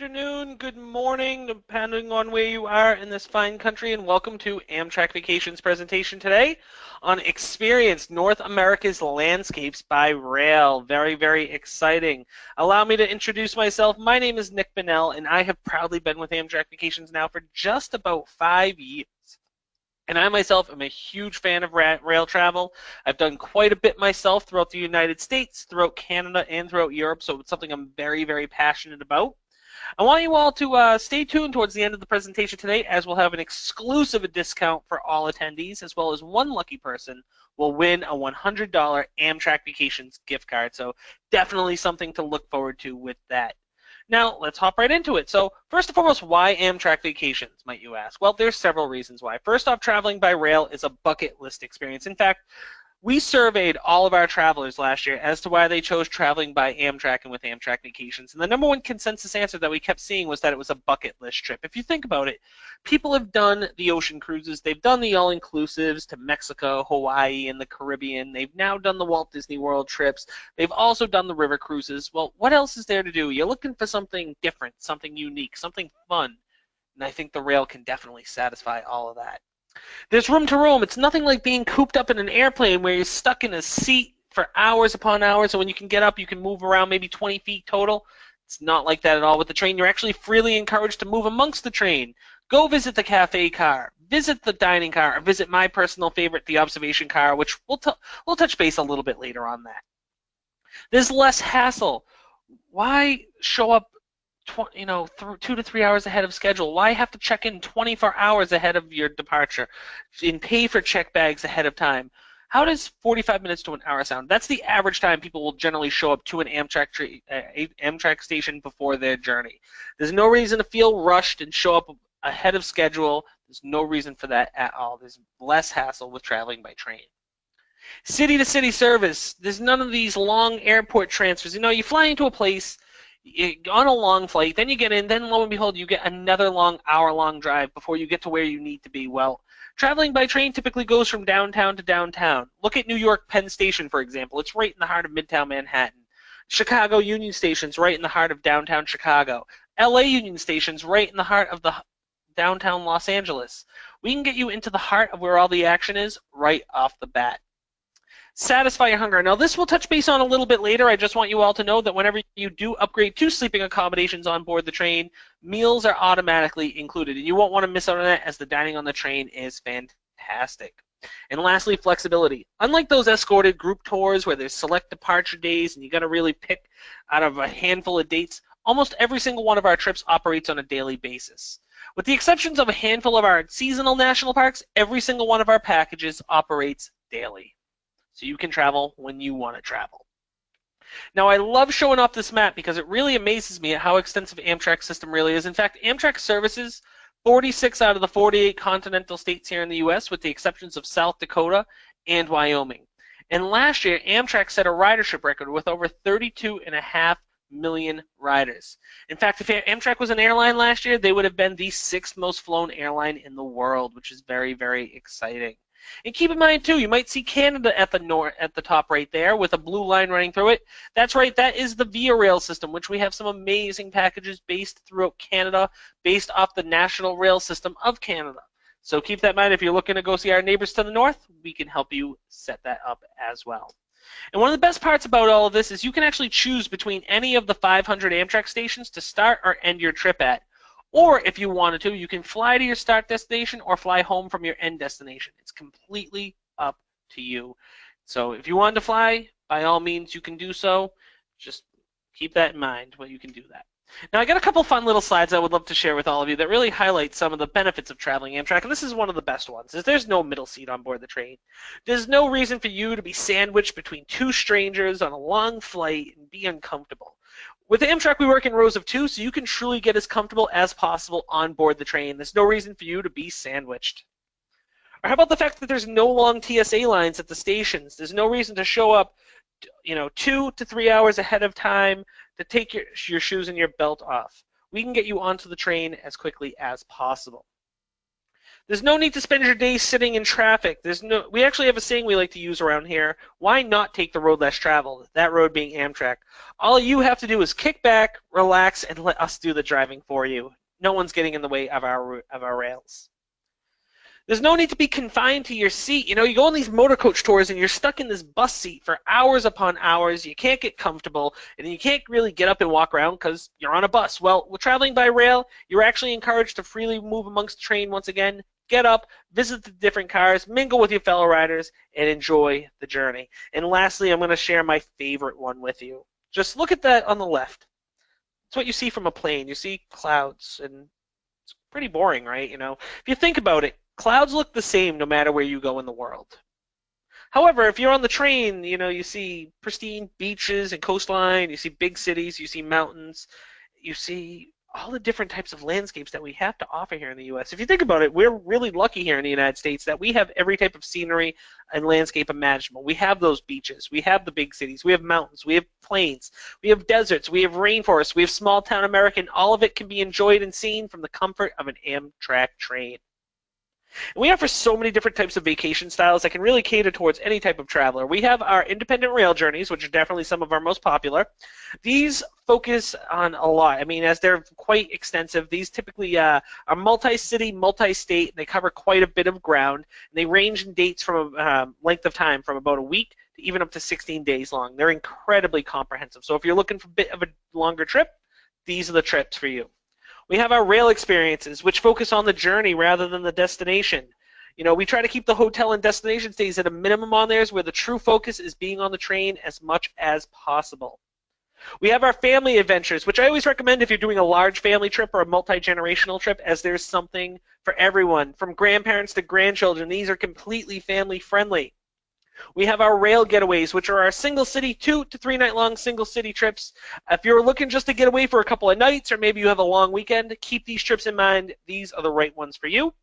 afternoon, good morning, depending on where you are in this fine country, and welcome to Amtrak Vacations presentation today on Experience North America's Landscapes by Rail. Very, very exciting. Allow me to introduce myself. My name is Nick Bennell, and I have proudly been with Amtrak Vacations now for just about 5 years. And I myself am a huge fan of rail travel. I've done quite a bit myself throughout the United States, throughout Canada, and throughout Europe, so it's something I'm very, very passionate about. I want you all to stay tuned towards the end of the presentation today, as we'll have an exclusive discount for all attendees, as well as one lucky person will win a $100 Amtrak Vacations gift card. So definitely something to look forward to with that. Now, let's hop right into it. So, first and foremost, why Amtrak Vacations, might you ask? Well, there's several reasons why. First off, traveling by rail is a bucket list experience. In fact, we surveyed all of our travelers last year as to why they chose traveling by Amtrak and with Amtrak Vacations. And the number one consensus answer that we kept seeing was that it was a bucket list trip. If you think about it, people have done the ocean cruises, they've done the all-inclusives to Mexico, Hawaii, and the Caribbean. They've now done the Walt Disney World trips. They've also done the river cruises. Well, what else is there to do? You're looking for something different, something unique, something fun. And I think the rail can definitely satisfy all of that. There's room to roam. It's nothing like being cooped up in an airplane where you're stuck in a seat for hours upon hours, and when you can get up, you can move around maybe 20 feet total. It's not like that at all with the train. You're actually freely encouraged to move amongst the train. Go visit the cafe car, visit the dining car, or visit my personal favorite, the observation car, which we'll touch base a little bit later on that. There's less hassle. Why show up 2 to 3 hours ahead of schedule? Why have to check in 24 hours ahead of your departure and pay for check bags ahead of time? How does 45 minutes to an hour sound? That's the average time people will generally show up to an Amtrak station before their journey. There's no reason to feel rushed and show up ahead of schedule. There's no reason for that at all. There's less hassle with traveling by train. City-to-city service. There's none of these long airport transfers. You fly into a place on a long flight, then you get in, then lo and behold, you get another hour-long drive before you get to where you need to be. Well, traveling by train typically goes from downtown to downtown. Look at New York Penn Station, for example. It's right in the heart of Midtown Manhattan. Chicago Union Station's right in the heart of downtown Chicago. LA Union Station's right in the heart of the downtown Los Angeles. We can get you into the heart of where all the action is right off the bat. Satisfy your hunger. Now, this we'll touch base on a little bit later. I just want you all to know that whenever you do upgrade to sleeping accommodations on board the train, meals are automatically included. And you won't want to miss out on that, as the dining on the train is fantastic. And lastly, flexibility. Unlike those escorted group tours where there's select departure days and you got to really pick out of a handful of dates, almost every single one of our trips operates on a daily basis. With the exceptions of a handful of our seasonal national parks, every single one of our packages operates daily. So you can travel when you want to travel. Now, I love showing off this map because it really amazes me at how extensive Amtrak's system really is. In fact, Amtrak services 46 out of the 48 continental states here in the U.S., with the exceptions of South Dakota and Wyoming. And last year, Amtrak set a ridership record with over 32.5 million riders. In fact, if Amtrak was an airline last year, they would have been the 6th most flown airline in the world, which is very, very exciting. And keep in mind, too, you might see Canada at the top right there with a blue line running through it. That's right, that is the Via Rail system, which we have some amazing packages based throughout Canada, based off the national rail system of Canada. So keep that in mind. If you're looking to go see our neighbors to the north, we can help you set that up as well. And one of the best parts about all of this is you can actually choose between any of the 500 Amtrak stations to start or end your trip at. Or if you wanted to, you can fly to your start destination or fly home from your end destination. It's completely up to you. So if you wanted to fly, by all means, you can do so. Just keep that in mind when you can do that. Now, I got a couple fun little slides I would love to share with all of you that really highlight some of the benefits of traveling Amtrak, and this is one of the best ones, is there's no middle seat on board the train. There's no reason for you to be sandwiched between two strangers on a long flight and be uncomfortable. With Amtrak, we work in rows of 2, so you can truly get as comfortable as possible on board the train. There's no reason for you to be sandwiched. Or how about the fact that there's no long TSA lines at the stations? There's no reason to show up, 2 to 3 hours ahead of time to take your shoes and your belt off. We can get you onto the train as quickly as possible. There's no need to spend your days sitting in traffic. We actually have a saying we like to use around here. Why not take the road less traveled? That road being Amtrak. All you have to do is kick back, relax, and let us do the driving for you. No one's getting in the way of our rails. There's no need to be confined to your seat. You know, you go on these motor coach tours and you're stuck in this bus seat for hours upon hours. You can't get comfortable, and you can't really get up and walk around because you're on a bus. Well, we're traveling by rail. You're actually encouraged to freely move amongst the train once again. Get up, visit the different cars, mingle with your fellow riders, and enjoy the journey. And lastly, I'm going to share my favorite one with you. Just look at that on the left. It's what you see from a plane. You see clouds, and it's pretty boring, right? You know, if you think about it, clouds look the same no matter where you go in the world. However, if you're on the train, you know, you see pristine beaches and coastline, you see big cities, you see mountains, you see all the different types of landscapes that we have to offer here in the U.S. If you think about it, we're really lucky here in the United States that we have every type of scenery and landscape imaginable. We have those beaches, we have the big cities, we have mountains, we have plains, we have deserts, we have rainforests, we have small town America, and all of it can be enjoyed and seen from the comfort of an Amtrak train. And we offer so many different types of vacation styles that can really cater towards any type of traveler. We have our independent rail journeys, which are definitely some of our most popular. These focus on a lot. I mean, as they're quite extensive, these typically are multi-city, multi-state, and they cover quite a bit of ground. And they range in dates from length of time from about a week to even up to 16 days long. They're incredibly comprehensive. So if you're looking for a bit of a longer trip, these are the trips for you. We have our rail experiences, which focus on the journey rather than the destination. You know, we try to keep the hotel and destination stays at a minimum on theirs, where the true focus is being on the train as much as possible. We have our family adventures, which I always recommend if you're doing a large family trip or a multi-generational trip, as there's something for everyone, from grandparents to grandchildren. These are completely family friendly. We have our rail getaways, which are our single city 2 to 3 night long single city trips. If you're looking just to get away for a couple of nights, or maybe you have a long weekend, keep these trips in mind. These are the right ones for you.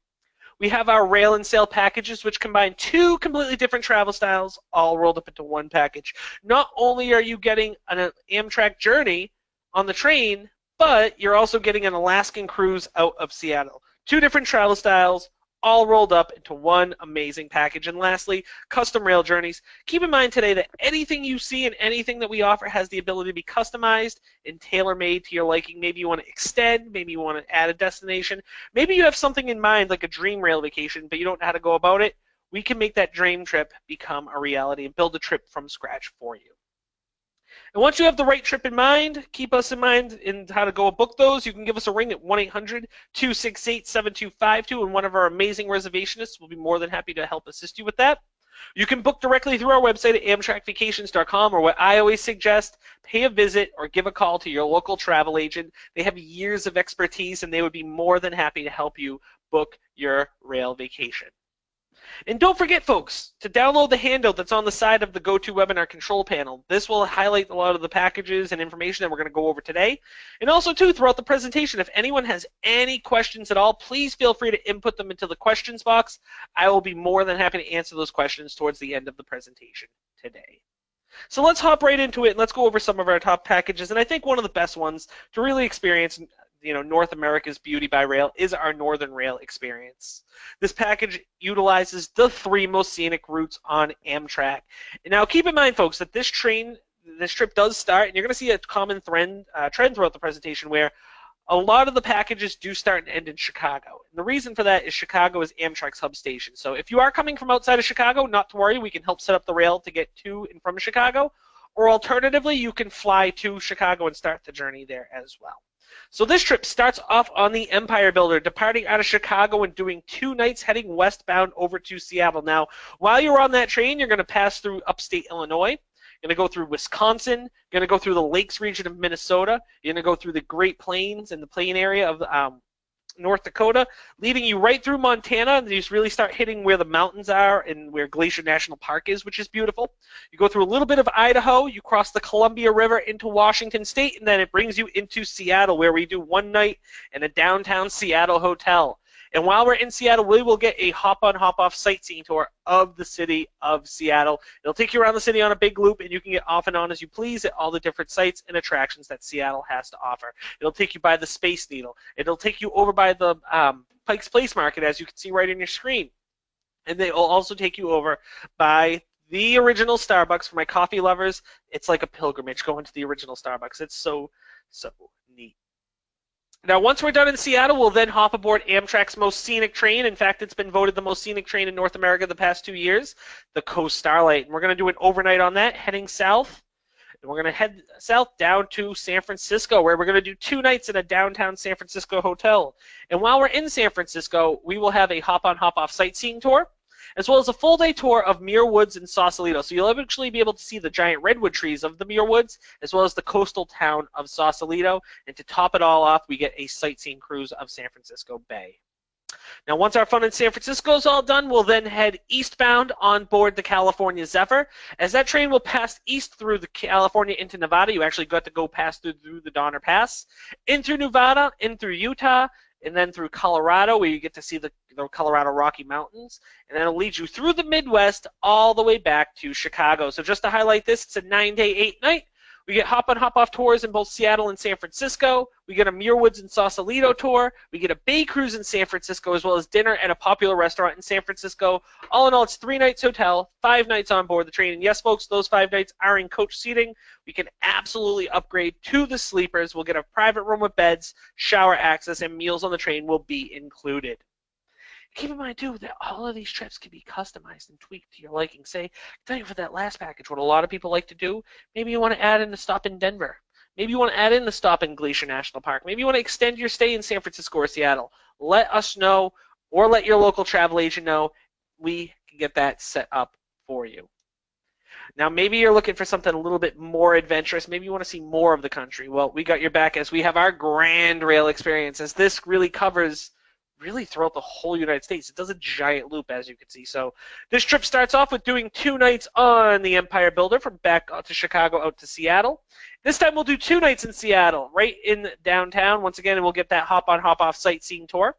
We have our rail and sail packages, which combine 2 completely different travel styles, all rolled up into one package. Not only are you getting an Amtrak journey on the train, but you're also getting an Alaskan cruise out of Seattle. 2 different travel styles, all rolled up into one amazing package. And lastly, custom rail journeys. Keep in mind today that anything you see and anything that we offer has the ability to be customized and tailor-made to your liking. Maybe you want to extend, maybe you want to add a destination, maybe you have something in mind like a dream rail vacation, but you don't know how to go about it. We can make that dream trip become a reality and build a trip from scratch for you. And once you have the right trip in mind, keep us in mind in how to go book those. You can give us a ring at 1-800-268-7252, and one of our amazing reservationists will be more than happy to help assist you with that. You can book directly through our website at amtrakvacations.com, or what I always suggest, pay a visit or give a call to your local travel agent. They have years of expertise, and they would be more than happy to help you book your rail vacation. And don't forget, folks, to download the handout that's on the side of the GoToWebinar control panel. This will highlight a lot of the packages and information that we're going to go over today. And also, too, throughout the presentation, if anyone has any questions at all, please feel free to input them into the questions box. I will be more than happy to answer those questions towards the end of the presentation today. So let's hop right into it, and let's go over some of our top packages. And I think one of the best ones to really experience, you know, North America's beauty by rail is our Northern Rail experience. This package utilizes the 3 most scenic routes on Amtrak. And now keep in mind, folks, that this trip does start, and you're going to see a common trend throughout the presentation where a lot of the packages do start and end in Chicago. And the reason for that is Chicago is Amtrak's hub station. So if you are coming from outside of Chicago, not to worry, we can help set up the rail to get to and from Chicago. Or alternatively, you can fly to Chicago and start the journey there as well. So this trip starts off on the Empire Builder, departing out of Chicago and doing 2 nights heading westbound over to Seattle. Now, while you're on that train, you're going to pass through upstate Illinois. You're going to go through Wisconsin. You're going to go through the Lakes region of Minnesota. You're going to go through the Great Plains and the plain area of North Dakota, leading you right through Montana, and you just really start hitting where the mountains are and where Glacier National Park is, which is beautiful. You go through a little bit of Idaho, you cross the Columbia River into Washington State, and then it brings you into Seattle, where we do 1 night in a downtown Seattle hotel. And while we're in Seattle, we will get a hop-on, hop-off sightseeing tour of the city of Seattle. It'll take you around the city on a big loop, and you can get off and on as you please at all the different sites and attractions that Seattle has to offer. It'll take you by the Space Needle. It'll take you over by the Pike's Place Market, as you can see right on your screen. And they will also take you over by the original Starbucks. For my coffee lovers, it's like a pilgrimage going to the original Starbucks. It's so, so neat. Now, once we're done in Seattle, we'll then hop aboard Amtrak's most scenic train. In fact, it's been voted the most scenic train in North America the past 2 years, the Coast Starlight. And we're going to do an overnight on that, heading south. And we're going to head south down to San Francisco, where we're going to do 2 nights in a downtown San Francisco hotel. And while we're in San Francisco, we will have a hop-on, hop-off sightseeing tour, as well as a full-day tour of Muir Woods and Sausalito. So you'll eventually be able to see the giant redwood trees of the Muir Woods, as well as the coastal town of Sausalito. And to top it all off, we get a sightseeing cruise of San Francisco Bay. Now, once our fun in San Francisco is all done, we'll then head eastbound on board the California Zephyr. As that train will pass east through the California into Nevada, you actually got to go past through the Donner Pass, in through Nevada, in through Utah, and then through Colorado, where you get to see the Colorado Rocky Mountains, and then it'll lead you through the Midwest all the way back to Chicago. So just to highlight this, it's a 9-day, 8-night. We get hop-on, hop-off tours in both Seattle and San Francisco. We get a Muir Woods and Sausalito tour. We get a bay cruise in San Francisco, as well as dinner at a popular restaurant in San Francisco. All in all, it's 3 nights hotel, 5 nights on board the train. And yes, folks, those 5 nights are in coach seating. We can absolutely upgrade to the sleepers. We'll get a private room with beds, shower access, and meals on the train will be included. Keep in mind, too, that all of these trips can be customized and tweaked to your liking. Say, I tell you, for that last package, what a lot of people like to do, maybe you want to add in a stop in Denver. Maybe you want to add in the stop in Glacier National Park. Maybe you want to extend your stay in San Francisco or Seattle. Let us know, or let your local travel agent know. We can get that set up for you. Now, maybe you're looking for something a little bit more adventurous. Maybe you want to see more of the country. Well, we got your back as we have our Grand Rail experience, as this really covers throughout the whole United States. It does a giant loop, as you can see. So this trip starts off with doing 2 nights on the Empire Builder from back to Chicago out to Seattle. This time we'll do 2 nights in Seattle, right in downtown. Once again, we'll get that hop-on, hop-off sightseeing tour.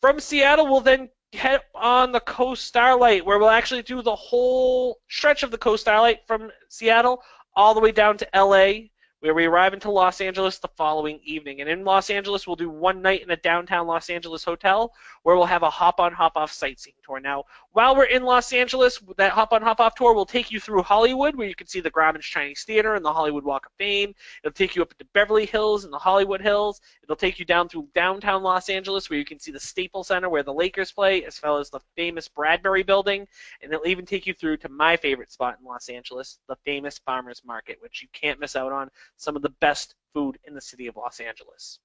From Seattle, we'll then head on the Coast Starlight, where we'll actually do the whole stretch of the Coast Starlight from Seattle all the way down to LA, where we arrive into Los Angeles the following evening. And in Los Angeles, we'll do 1 night in a downtown Los Angeles hotel, where we'll have a hop-on, hop-off sightseeing tour. Now, while we're in Los Angeles, that hop-on, hop-off tour will take you through Hollywood, where you can see the Grauman's Chinese Theater and the Hollywood Walk of Fame. It'll take you up into Beverly Hills and the Hollywood Hills. It'll take you down through downtown Los Angeles, where you can see the Staples Center, where the Lakers play, as well as the famous Bradbury Building. And it'll even take you through to my favorite spot in Los Angeles, the famous Farmers Market, which you can't miss out on. Some of the best food in the city of Los Angeles.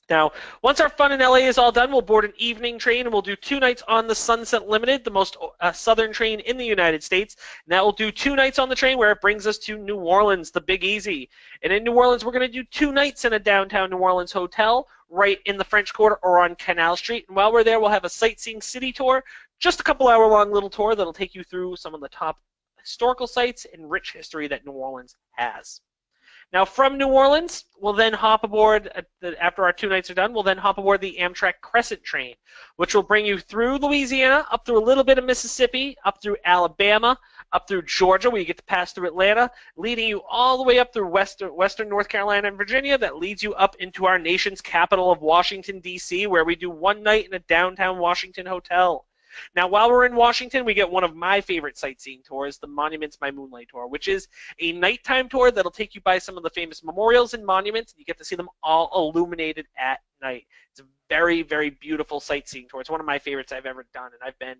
Now, once our fun in LA is all done, we'll board an evening train, and we'll do 2 nights on the Sunset Limited, the most southern train in the United States. And that will do 2 nights on the train, where it brings us to New Orleans, the Big Easy. And in New Orleans, we're going to do 2 nights in a downtown New Orleans hotel, right in the French Quarter or on Canal Street. And while we're there, we'll have a sightseeing city tour, just a couple-hour-long little tour that'll take you through some of the top historical sites and rich history that New Orleans has. Now, from New Orleans, we'll then hop aboard, after our 2 nights are done, we'll then hop aboard the Amtrak Crescent train, which will bring you through Louisiana, up through a little bit of Mississippi, up through Alabama, up through Georgia, where you get to pass through Atlanta, leading you all the way up through western North Carolina and Virginia. That leads you up into our nation's capital of Washington, D.C., where we do 1 night in a downtown Washington hotel. Now, while we're in Washington, we get one of my favorite sightseeing tours, the Monuments by Moonlight tour, which is a nighttime tour that'll take you by some of the famous memorials and monuments, and you get to see them all illuminated at night. It's a very, very beautiful sightseeing tour. It's one of my favorites I've ever done, and I've been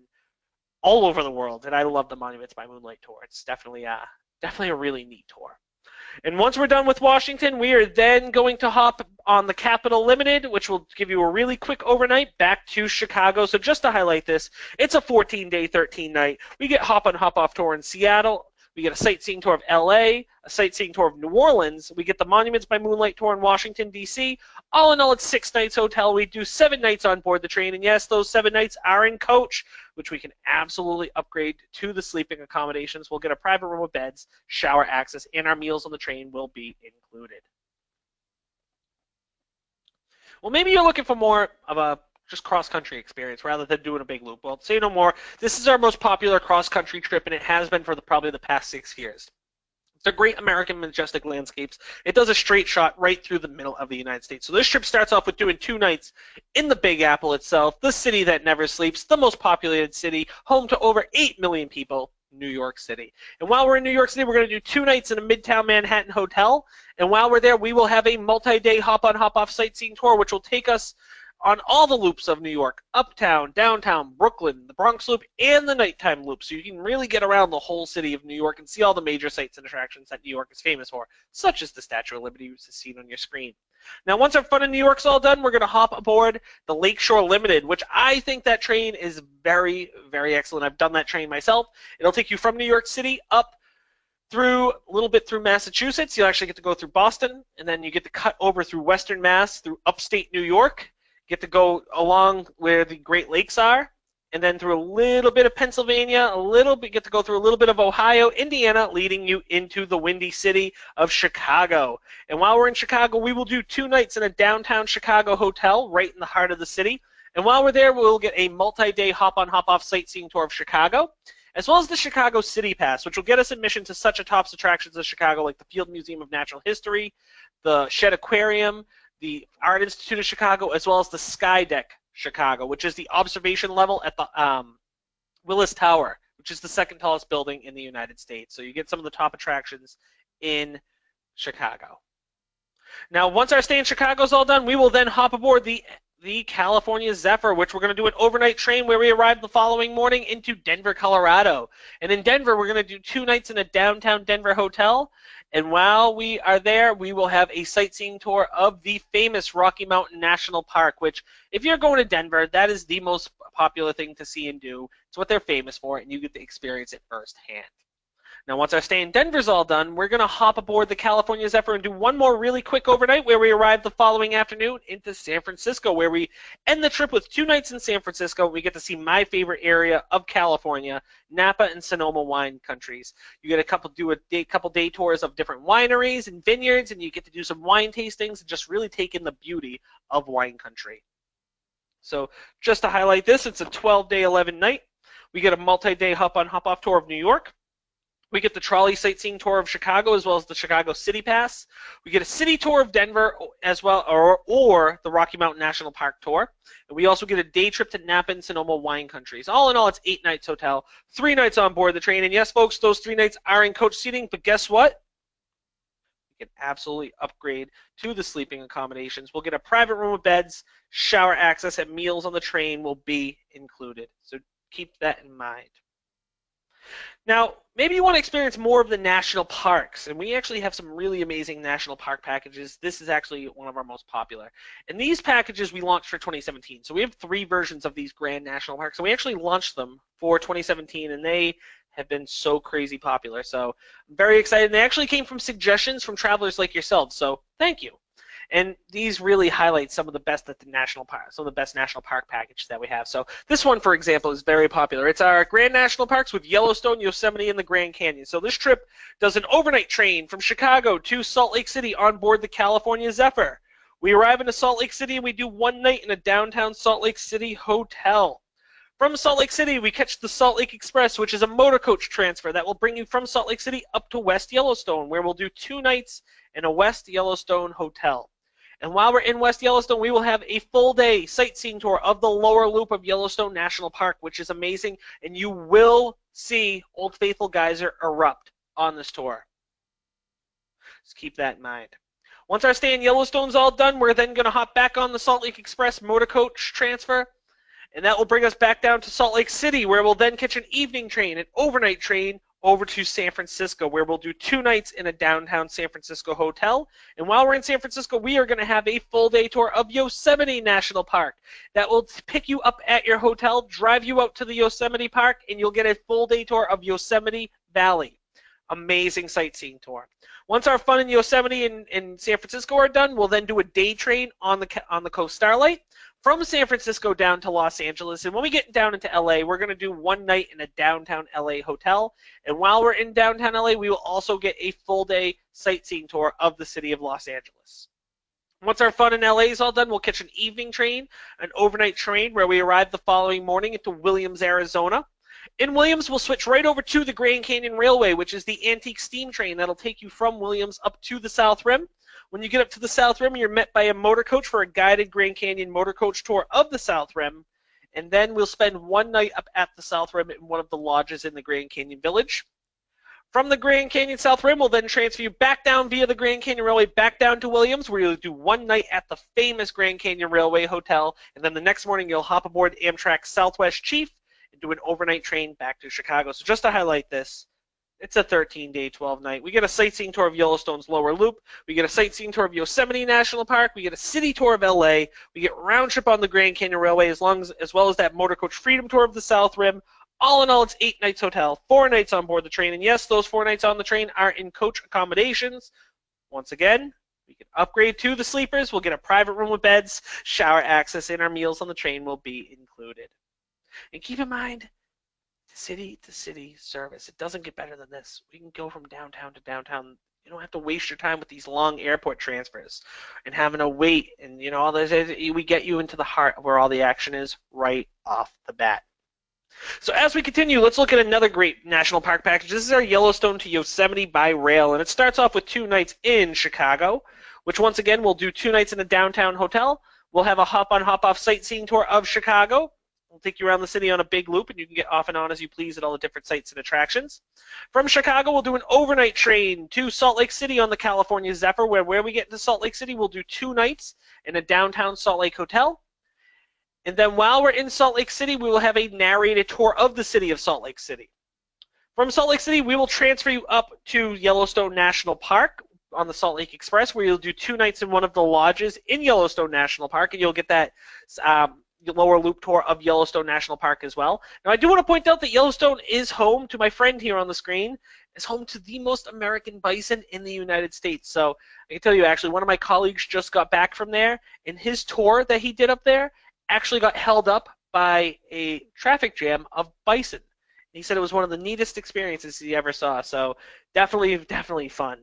all over the world, and I love the Monuments by Moonlight tour. It's definitely a really neat tour. And once we're done with Washington, we are then going to hop on the Capital Limited, which will give you a really quick overnight back to Chicago. So just to highlight this, it's a 14-day, 13-night. We get hop-on, hop-off tour in Seattle. We get a sightseeing tour of LA, a sightseeing tour of New Orleans. We get the Monuments by Moonlight tour in Washington, D.C. All in all, it's 6 nights hotel. We do 7 nights on board the train. And yes, those 7 nights are in coach, which we can absolutely upgrade to the sleeping accommodations. We'll get a private room with beds, shower access, and our meals on the train will be included. Well, maybe you're looking for more of a just cross-country experience rather than doing a big loop. Well, say no more. This is our most popular cross-country trip, and it has been for probably the past 6 years. It's a great American majestic landscapes. It does a straight shot right through the middle of the United States. So this trip starts off with doing 2 nights in the Big Apple itself, the city that never sleeps, the most populated city, home to over 8 million people, New York City. And while we're in New York City, we're going to do 2 nights in a Midtown Manhattan hotel. And while we're there, we will have a multi-day hop-on, hop-off sightseeing tour, which will take us on all the loops of New York, uptown, downtown, Brooklyn, the Bronx Loop, and the nighttime loop. So you can really get around the whole city of New York and see all the major sights and attractions that New York is famous for, such as the Statue of Liberty, which is seen on your screen. Now, once our fun in New York's all done, we're going to hop aboard the Lakeshore Limited, which I think that train is very, very excellent. I've done that train myself. It'll take you from New York City up through a little bit through Massachusetts. You'll actually get to go through Boston, and then you get to cut over through Western Mass, through upstate New York. Get to go along where the Great Lakes are, and then through a little bit of Pennsylvania, get to go through a little bit of Ohio, Indiana, leading you into the windy city of Chicago. And while we're in Chicago, we will do 2 nights in a downtown Chicago hotel right in the heart of the city. And while we're there, we'll get a multi-day hop-on, hop-off sightseeing tour of Chicago, as well as the Chicago City Pass, which will get us admission to such a top attractions of Chicago like the Field Museum of Natural History, the Shedd Aquarium, the Art Institute of Chicago, as well as the Sky Deck Chicago, which is the observation level at the Willis Tower, which is the 2nd tallest building in the United States. So you get some of the top attractions in Chicago. Now, once our stay in Chicago is all done, we will then hop aboard the California Zephyr, which we're going to do an overnight train where we arrive the following morning into Denver, Colorado. And in Denver, we're going to do 2 nights in a downtown Denver hotel. And while we are there, we will have a sightseeing tour of the famous Rocky Mountain National Park, which, if you're going to Denver, that is the most popular thing to see and do. It's what they're famous for, and you get to experience it firsthand. Now, once our stay in Denver's all done, we're going to hop aboard the California Zephyr and do one more really quick overnight where we arrive the following afternoon into San Francisco, where we end the trip with 2 nights in San Francisco. We get to see my favorite area of California, Napa and Sonoma wine countries. You get a couple day tours of different wineries and vineyards, and you get to do some wine tastings and just really take in the beauty of wine country. So just to highlight this, it's a 12-day, 11-night. We get a multi-day hop-on, hop-off tour of New York. We get the trolley sightseeing tour of Chicago, as well as the Chicago City Pass. We get a city tour of Denver as well, or the Rocky Mountain National Park tour. And we also get a day trip to Napa and Sonoma wine countries. All in all, it's 8 nights hotel, 3 nights on board the train. And yes, folks, those 3 nights are in coach seating, but guess what? We can absolutely upgrade to the sleeping accommodations. We'll get a private room with beds, shower access, and meals on the train will be included. So keep that in mind. Now, maybe you want to experience more of the national parks, and we actually have some really amazing national park packages. This is actually one of our most popular. And these packages we launched for 2017. So we have 3 versions of these grand national parks, and we actually launched them for 2017, and they have been so crazy popular. So I'm very excited. They actually came from suggestions from travelers like yourselves, so thank you. And these really highlight some of the best at the national park, some of the best national park packages that we have. So this one, for example, is very popular. It's our Grand National Parks with Yellowstone, Yosemite, and the Grand Canyon. So this trip does an overnight train from Chicago to Salt Lake City on board the California Zephyr. We arrive in Salt Lake City and we do 1 night in a downtown Salt Lake City hotel. From Salt Lake City, we catch the Salt Lake Express, which is a motor coach transfer that will bring you from Salt Lake City up to West Yellowstone, where we'll do 2 nights in a West Yellowstone hotel. And while we're in West Yellowstone, we will have a full-day sightseeing tour of the lower loop of Yellowstone National Park, which is amazing, and you will see Old Faithful Geyser erupt on this tour. Just keep that in mind. Once our stay in Yellowstone's all done, we're then going to hop back on the Salt Lake Express motor coach transfer, and that will bring us back down to Salt Lake City, where we'll then catch an evening train, an overnight train, over to San Francisco, where we'll do 2 nights in a downtown San Francisco hotel. And while we're in San Francisco, we are going to have a full-day tour of Yosemite National Park. That will pick you up at your hotel, drive you out to the Yosemite Park, and you'll get a full-day tour of Yosemite Valley. Amazing sightseeing tour. Once our fun in Yosemite and San Francisco are done, we'll then do a day train on the Coast Starlight from San Francisco down to Los Angeles. And when we get down into LA, we're going to do 1 night in a downtown LA hotel. And while we're in downtown LA, we will also get a full-day sightseeing tour of the city of Los Angeles. Once our fun in LA is all done, we'll catch an evening train, an overnight train, where we arrive the following morning into Williams, Arizona. In Williams, we'll switch right over to the Grand Canyon Railway, which is the antique steam train that'll take you from Williams up to the South Rim. When you get up to the South Rim, you're met by a motor coach for a guided Grand Canyon motor coach tour of the South Rim. And then we'll spend one night up at the South Rim in one of the lodges in the Grand Canyon Village. From the Grand Canyon South Rim, we'll then transfer you back down via the Grand Canyon Railway back down to Williams, where you'll do one night at the famous Grand Canyon Railway Hotel, and then the next morning you'll hop aboard Amtrak Southwest Chief and do an overnight train back to Chicago. So just to highlight this, it's a 13-day, 12-night. We get a sightseeing tour of Yellowstone's Lower Loop. We get a sightseeing tour of Yosemite National Park. We get a city tour of LA. We get round trip on the Grand Canyon Railway, as well as that motor coach freedom tour of the South Rim. All in all, it's 8 nights hotel, 4 nights on board the train. And yes, those 4 nights on the train are in coach accommodations. Once again, we can upgrade to the sleepers. We'll get a private room with beds, shower access, and our meals on the train will be included. And keep in mind, city-to-city service. It doesn't get better than this. We can go from downtown to downtown. You don't have to waste your time with these long airport transfers and having to wait. And, you know, all this. We get you into the heart of where all the action is right off the bat. So as we continue, let's look at another great national park package. This is our Yellowstone to Yosemite by rail, and it starts off with 2 nights in Chicago, which once again we'll do 2 nights in a downtown hotel. We'll have a hop-on, hop-off sightseeing tour of Chicago. We'll take you around the city on a big loop, and you can get off and on as you please at all the different sites and attractions. From Chicago, we'll do an overnight train to Salt Lake City on the California Zephyr, where we get to Salt Lake City, we'll do 2 nights in a downtown Salt Lake hotel. And then while we're in Salt Lake City, we will have a narrated tour of the city of Salt Lake City. From Salt Lake City, we will transfer you up to Yellowstone National Park on the Salt Lake Express, where you'll do 2 nights in one of the lodges in Yellowstone National Park, and you'll get that lower loop tour of Yellowstone National Park as well. Now, I do want to point out that Yellowstone is home to my friend here on the screen, is home to the most American bison in the United States. So I can tell you, actually, one of my colleagues just got back from there, and his tour that he did up there actually got held up by a traffic jam of bison. He said it was one of the neatest experiences he ever saw, so definitely fun.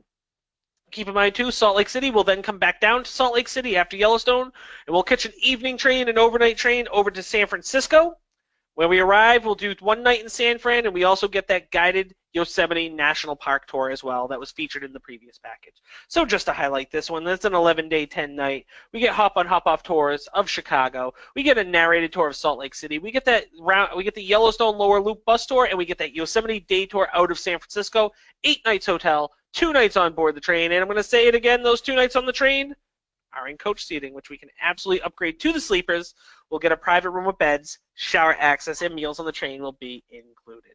Keep in mind, too, Salt Lake City will then come back down to Salt Lake City after Yellowstone, and we'll catch an evening train, an overnight train over to San Francisco. When we arrive, we'll do 1 night in San Fran, and we also get that guided Yosemite National Park tour as well that was featured in the previous package. So just to highlight this one, that's an 11-day, 10-night. We get hop-on, hop-off tours of Chicago. We get a narrated tour of Salt Lake City. We get that we get the Yellowstone Lower Loop bus tour, and we get that Yosemite day tour out of San Francisco. 8 nights hotel, 2 nights on board the train, and I'm going to say it again, those 2 nights on the train are in coach seating, which we can absolutely upgrade to the sleepers. We'll get a private room with beds, shower access, and meals on the train will be included.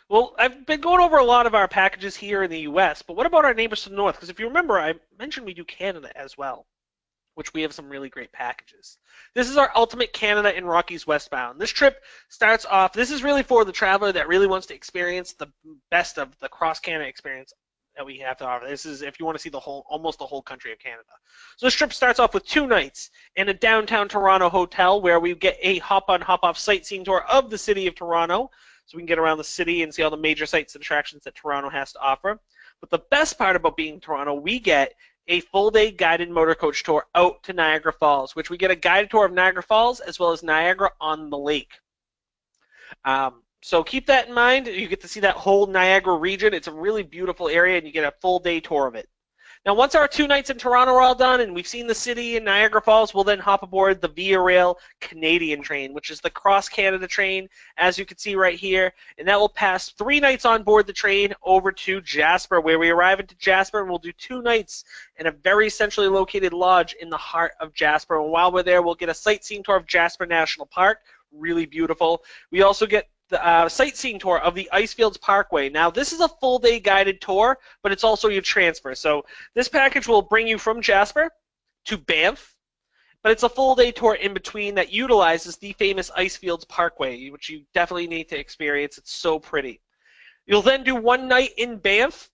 Well, I've been going over a lot of our packages here in the U.S., but what about our neighbors to the north? Because if you remember, I mentioned we do Canada as well, which we have some really great packages. This is our Ultimate Canada and Rockies Westbound. This trip starts off, this is really for the traveler that really wants to experience the best of the cross-Canada experience that we have to offer. This is if you want to see the whole, almost the whole country of Canada. So this trip starts off with 2 nights in a downtown Toronto hotel where we get a hop-on, hop-off sightseeing tour of the city of Toronto, so we can get around the city and see all the major sites and attractions that Toronto has to offer. But the best part about being in Toronto, we get a full-day guided motor coach tour out to Niagara Falls, which we get a guided tour of Niagara Falls as well as Niagara on the Lake. So keep that in mind. You get to see that whole Niagara region. It's a really beautiful area, and you get a full-day tour of it. Now, once our 2 nights in Toronto are all done and we've seen the city in Niagara Falls, we'll then hop aboard the Via Rail Canadian train, which is the cross-Canada train, as you can see right here. And that will pass 3 nights on board the train over to Jasper, where we arrive into Jasper, and we'll do 2 nights in a very centrally located lodge in the heart of Jasper. And while we're there, we'll get a sightseeing tour of Jasper National Park. Really beautiful. We also get the sightseeing tour of the Icefields Parkway. Now, this is a full-day guided tour, but it's also your transfer. So this package will bring you from Jasper to Banff, but it's a full-day tour in between that utilizes the famous Icefields Parkway, which you definitely need to experience. It's so pretty. You'll then do 1 night in Banff,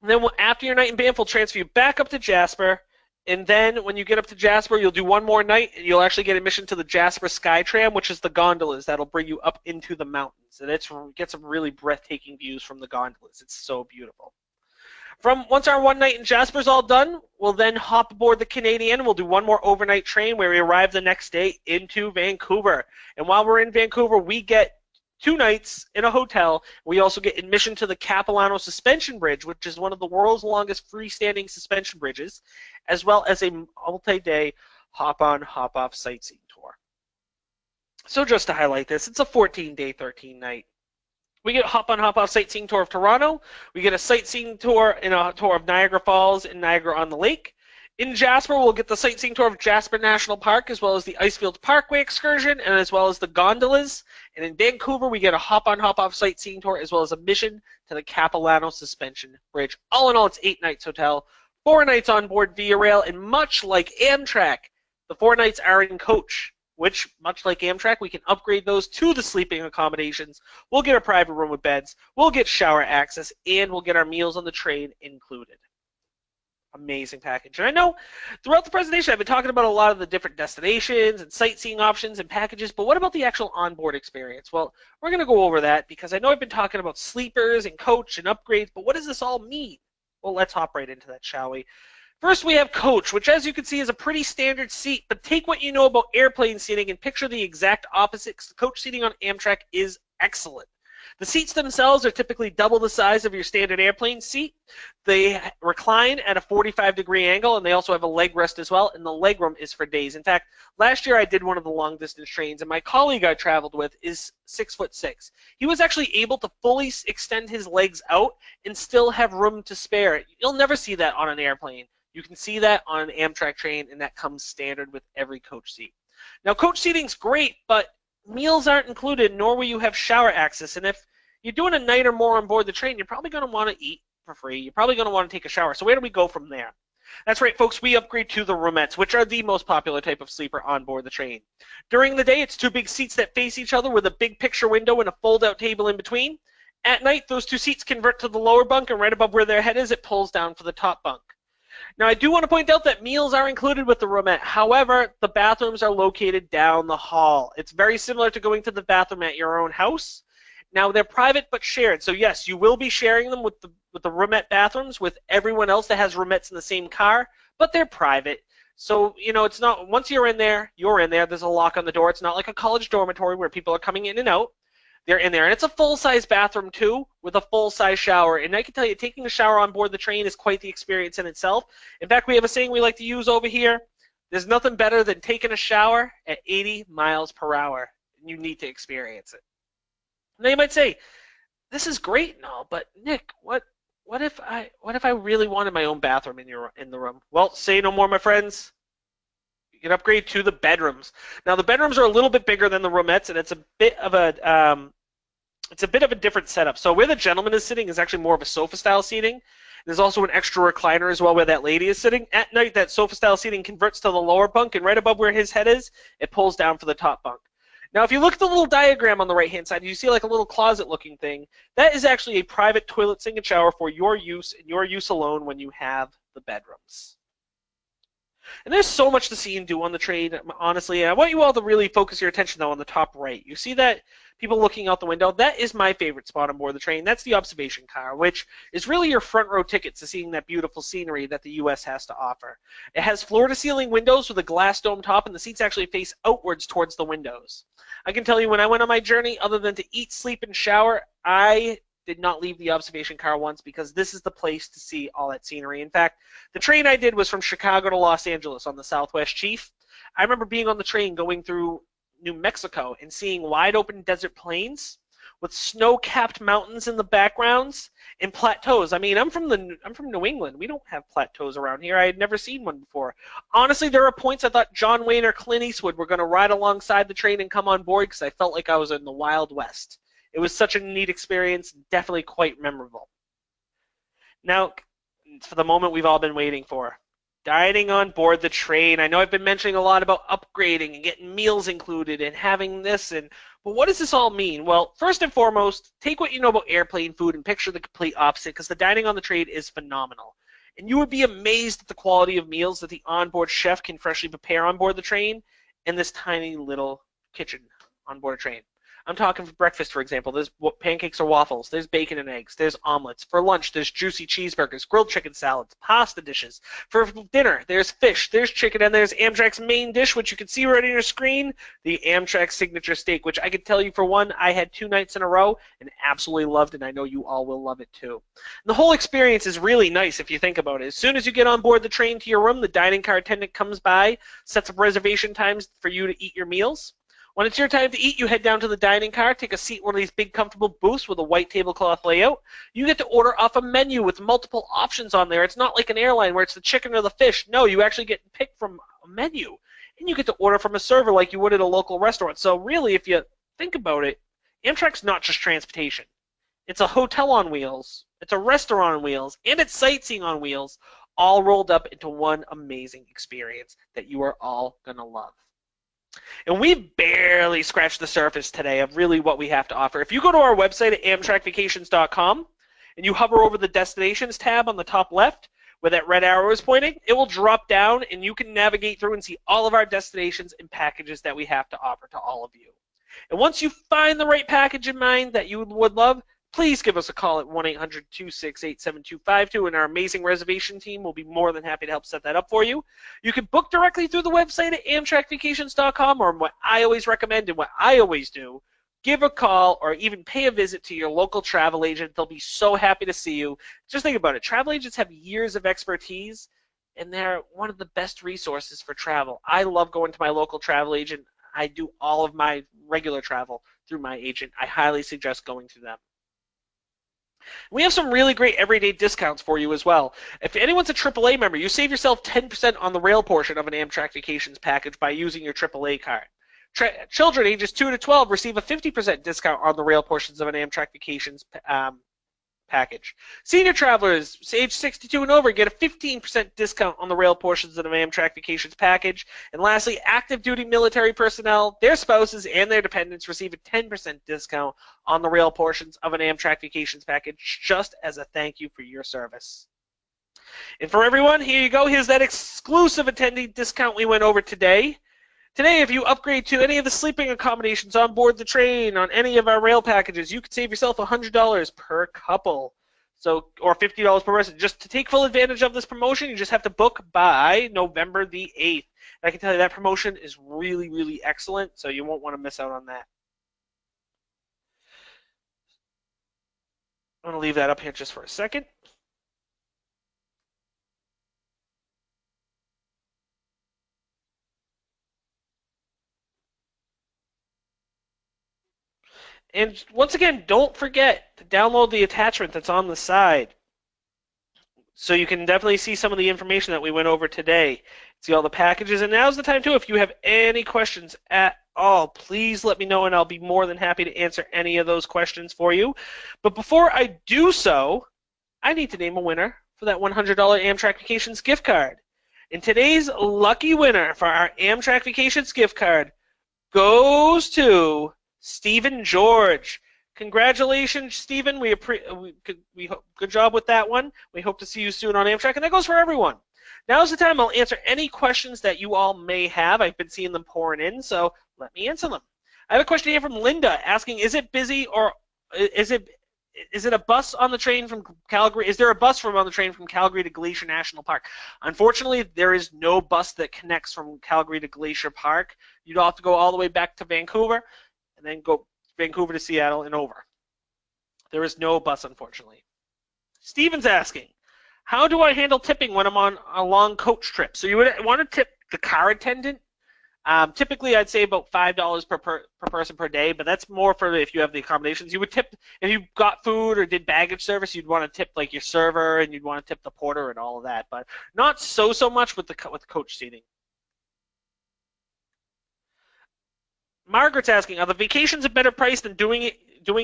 and then after your night in Banff, we'll transfer you back up to Jasper. And then when you get up to Jasper, you'll do 1 more night, and you'll actually get admission to the Jasper Skytram, which is the gondolas that'll bring you up into the mountains. And get some really breathtaking views from the gondolas. It's so beautiful. Once our one night in Jasper's all done, we'll then hop aboard the Canadian. We'll do one more overnight train where we arrive the next day into Vancouver. And while we're in Vancouver, we get 2 nights in a hotel. We also get admission to the Capilano Suspension Bridge, which is one of the world's longest freestanding suspension bridges, as well as a multi-day hop-on, hop-off sightseeing tour. So just to highlight this, it's a 14-day, 13-night. We get a hop-on, hop-off sightseeing tour of Toronto. We get a sightseeing tour and a tour of Niagara Falls and Niagara-on-the-Lake. In Jasper, we'll get the sightseeing tour of Jasper National Park, as well as the Icefields Parkway excursion, and as well as the gondolas. And in Vancouver, we get a hop-on, hop-off sightseeing tour, as well as a mission to the Capilano Suspension Bridge. All in all, it's 8 nights hotel, 4 nights on board Via Rail, and much like Amtrak, the 4 nights are in coach, which, much like Amtrak, we can upgrade those to the sleeping accommodations. We'll get a private room with beds, we'll get shower access, and we'll get our meals on the train included. Amazing package. And I know throughout the presentation I've been talking about a lot of the different destinations and sightseeing options and packages, but what about the actual onboard experience? Well, we're going to go over that because I know I've been talking about sleepers and coach and upgrades, but what does this all mean? Well, let's hop right into that, shall we? First, we have coach, which as you can see is a pretty standard seat, but take what you know about airplane seating and picture the exact opposite, because the coach seating on Amtrak is excellent. The seats themselves are typically double the size of your standard airplane seat. They recline at a 45-degree angle, and they also have a leg rest as well, and the legroom is for days. In fact, last year I did one of the long-distance trains, and my colleague I traveled with is 6'6". He was actually able to fully extend his legs out and still have room to spare. You'll never see that on an airplane. You can see that on an Amtrak train, and that comes standard with every coach seat. Now, coach seating's great, but meals aren't included, nor will you have shower access. And if you're doing a night or more on board the train, you're probably going to want to eat for free. You're probably going to want to take a shower. So where do we go from there? That's right, folks. We upgrade to the roomettes, which are the most popular type of sleeper on board the train. During the day, it's 2 big seats that face each other with a big picture window and a fold-out table in between. At night, those 2 seats convert to the lower bunk, and right above where their head is, it pulls down for the top bunk. Now, I do want to point out that meals are included with the roomette. However, the bathrooms are located down the hall. It's very similar to going to the bathroom at your own house. Now, they're private but shared. So, yes, you will be sharing them with the roomette bathrooms with everyone else that has roomettes in the same car, but they're private. So, you know, it's not, once you're in there, you're in there. There's a lock on the door. It's not like a college dormitory where people are coming in and out. They're in there. And it's a full-size bathroom, too, with a full-size shower. And I can tell you, taking a shower on board the train is quite the experience in itself. In fact, we have a saying we like to use over here. There's nothing better than taking a shower at 80 miles per hour. You need to experience it. Now, you might say, this is great and all, but Nick, what if I really wanted my own bathroom in the room? Well, say no more, my friends. You can upgrade to the bedrooms. Now, the bedrooms are a little bit bigger than the roomettes, and it's a bit of a different setup. So where the gentleman is sitting is actually more of a sofa-style seating. There's also an extra recliner as well where that lady is sitting. At night, that sofa-style seating converts to the lower bunk, and right above where his head is, it pulls down for the top bunk. Now, if you look at the little diagram on the right-hand side, you see like a little closet-looking thing. That is actually a private toilet, sink, and shower for your use and your use alone when you have the bedrooms. And there's so much to see and do on the train, honestly. And I want you all to really focus your attention, though, on the top right. You see that people looking out the window? That is my favorite spot on board the train. That's the observation car, which is really your front row ticket to seeing that beautiful scenery that the U.S. has to offer. It has floor-to-ceiling windows with a glass dome top, and the seats actually face outwards towards the windows. I can tell you when I went on my journey, other than to eat, sleep, and shower, I did not leave the observation car once because this is the place to see all that scenery. In fact, the train I did was from Chicago to Los Angeles on the Southwest Chief. I remember being on the train going through New Mexico and seeing wide open desert plains with snow-capped mountains in the backgrounds and plateaus. I mean, I'm from New England. We don't have plateaus around here. I had never seen one before. Honestly, there are points I thought John Wayne or Clint Eastwood were going to ride alongside the train and come on board because I felt like I was in the Wild West. It was such a neat experience, definitely quite memorable. Now, for the moment we've all been waiting for. Dining on board the train. I know I've been mentioning a lot about upgrading and getting meals included and having this, but what does this all mean? Well, first and foremost, take what you know about airplane food and picture the complete opposite, because the dining on the train is phenomenal. And you would be amazed at the quality of meals that the onboard chef can freshly prepare on board the train in this tiny little kitchen on board a train. I'm talking for breakfast, for example. There's pancakes or waffles. There's bacon and eggs. There's omelets. For lunch, there's juicy cheeseburgers, grilled chicken salads, pasta dishes. For dinner, there's fish, there's chicken, and there's Amtrak's main dish, which you can see right on your screen, the Amtrak signature steak, which I can tell you for one, I had 2 nights in a row and absolutely loved, and I know you all will love it too. And the whole experience is really nice if you think about it. As soon as you get on board the train to your room, the dining car attendant comes by, sets up reservation times for you to eat your meals. When it's your time to eat, you head down to the dining car, take a seat in one of these big comfortable booths with a white tablecloth layout. You get to order off a menu with multiple options on there. It's not like an airline where it's the chicken or the fish. No, you actually get to pick from a menu. And you get to order from a server like you would at a local restaurant. So really, if you think about it, Amtrak's not just transportation. It's a hotel on wheels, it's a restaurant on wheels, and it's sightseeing on wheels, all rolled up into one amazing experience that you are all going to love. And we've barely scratched the surface today of really what we have to offer. If you go to our website at amtrakvacations.com and you hover over the Destinations tab on the top left where that red arrow is pointing, it will drop down and you can navigate through and see all of our destinations and packages that we have to offer to all of you. And once you find the right package in mind that you would love, please give us a call at 1-800-268-7252, and our amazing reservation team will be more than happy to help set that up for you. You can book directly through the website at amtrakvacations.com, or what I always recommend and what I always do, give a call or even pay a visit to your local travel agent. They'll be so happy to see you. Just think about it. Travel agents have years of expertise, and they're one of the best resources for travel. I love going to my local travel agent. I do all of my regular travel through my agent. I highly suggest going through them. We have some really great everyday discounts for you as well. If anyone's a AAA member, you save yourself 10% on the rail portion of an Amtrak Vacations package by using your AAA card. Children ages 2 to 12 receive a 50% discount on the rail portions of an Amtrak Vacations package. Senior travelers age 62 and over get a 15% discount on the rail portions of an Amtrak Vacations package. And lastly, active duty military personnel, their spouses, and their dependents receive a 10% discount on the rail portions of an Amtrak Vacations package just as a thank you for your service. And for everyone, here you go. Here's that exclusive attendee discount we went over today. Today, if you upgrade to any of the sleeping accommodations on board the train on any of our rail packages, you could save yourself $100 per couple, or $50 per person. Just to take full advantage of this promotion, you just have to book by November the 8th. And I can tell you that promotion is really, really excellent, so you won't want to miss out on that. I'm going to leave that up here just for a second. And once again, don't forget to download the attachment that's on the side so you can definitely see some of the information that we went over today. See all the packages, and now's the time too. If you have any questions at all, please let me know, and I'll be more than happy to answer any of those questions for you. But before I do so, I need to name a winner for that $100 Amtrak Vacations gift card. And today's lucky winner for our Amtrak Vacations gift card goes to Stephen George. Congratulations, Stephen. Good job with that one. We hope to see you soon on Amtrak, and that goes for everyone. Now's the time I'll answer any questions that you all may have. I've been seeing them pouring in, so let me answer them. I have a question here from Linda asking, is it busy or is it a bus on the train from Calgary? Is there a bus on the train from Calgary to Glacier National Park? Unfortunately, there is no bus that connects from Calgary to Glacier Park. You'd have to go all the way back to Vancouver and then go Vancouver to Seattle and over. There is no bus, unfortunately. Steven's asking, how do I handle tipping when I'm on a long coach trip? So you would want to tip the car attendant. Typically, I'd say about $5 per person per day, but that's more for if you have the accommodations. You would tip if you got food or did baggage service. You'd want to tip like your server, and you'd want to tip the porter and all of that, but not so much with the coach seating. Margaret's asking, are the vacations a better price than doing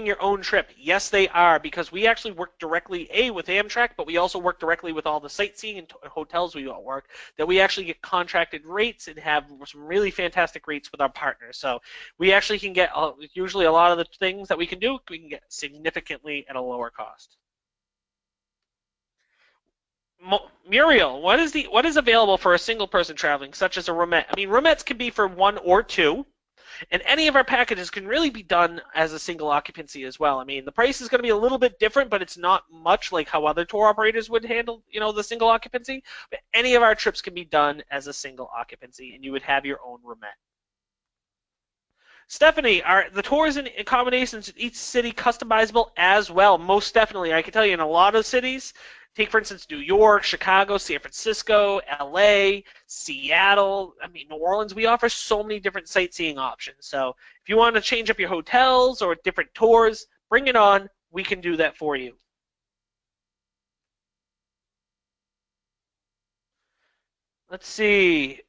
your own trip? Yes, they are, because we actually work directly, with Amtrak, but we also work directly with all the sightseeing and hotels we all work, that we actually get contracted rates and have some really fantastic rates with our partners. So we actually can get, usually a lot of the things that we can do, we can get significantly at a lower cost. Muriel, what is available for a single person traveling, such as a roomette? I mean, roomettes can be for one or two. And any of our packages can really be done as a single occupancy as well. I mean, the price is going to be a little bit different, but it's not much like how other tour operators would handle, the single occupancy. But any of our trips can be done as a single occupancy, and you would have your own roomette. Stephanie, are the tours and accommodations in each city customizable as well? Most definitely. I can tell you in a lot of cities, take for instance New York, Chicago, San Francisco, LA, Seattle, I mean New Orleans, we offer so many different sightseeing options. So if you want to change up your hotels or different tours, bring it on. We can do that for you. Let's see.